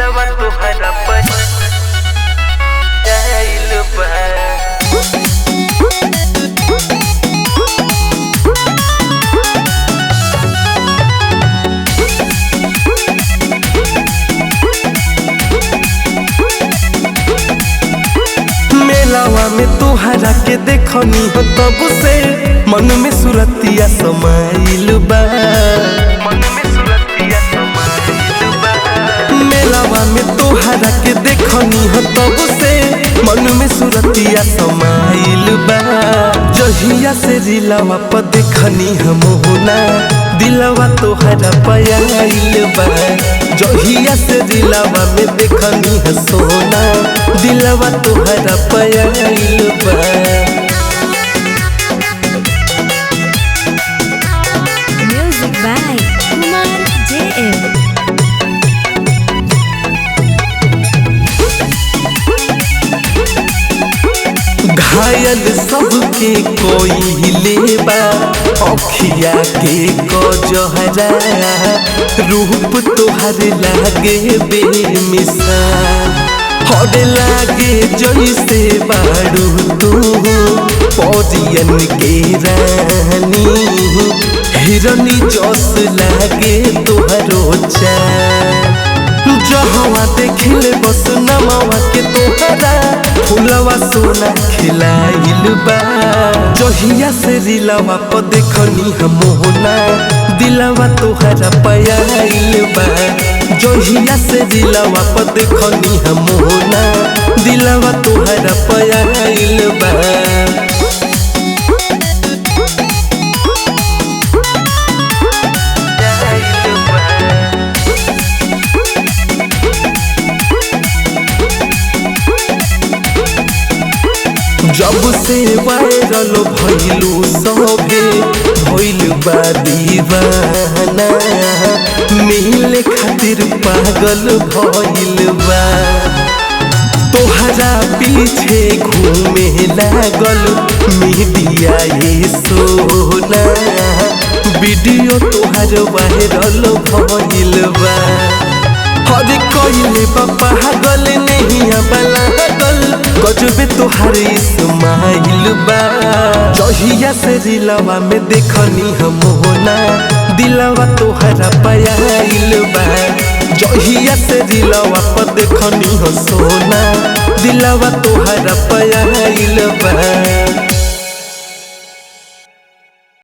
दिलवा तोहरा पर जाइल बा। मेलावा में तोहरा के देखनी हो तब से मन में सुरतिया समाइल बा। मेलावा में तोहरा के देखनी हो तब से मन में सुरतिया समाइल बा। जहिया से रिलावा पर देखनी हम होना दिलवा तोहरा पायल बा। जहिया से दिलवा में देखनी है सोना दिलवा तोहरा पायल बा। Music by Kumar JM। घायल सबके कोई लेबा अखिया के कजहरा रूप तोहर लागे बेमिसाल। हर लागे जैसे बारू तू परियन के रानी हिरनी जस लागे तोहरो चाल। जहवा देखिले बस नमवा के तोहरा फुलवा सोना खिलाइल बा। जहिया से रिलावा पर देखनी हम होना दिलवा तोहरा पायल बा। जहिया से दिलवा पर देखनी हम होना दिलवा तोहरा पायल बा। जब से वायरल भइलू सबे भइल बा दीवाना मिले खातिर पागल भइल बा। तोहरा पीछे घूमे लागल मीडिया ये सोना वीडियो तोहर वायरल भइल बा। हर कोइले पागल नहीं बलागल गजबे तोहार इस्माइल बा। जहिया से दिलवा में देखनी हम होना दिलवा तोहरा पायल बा। जहिया से दिलवा पर देखनी हो सोना दिलवा तोहरा पायल बा।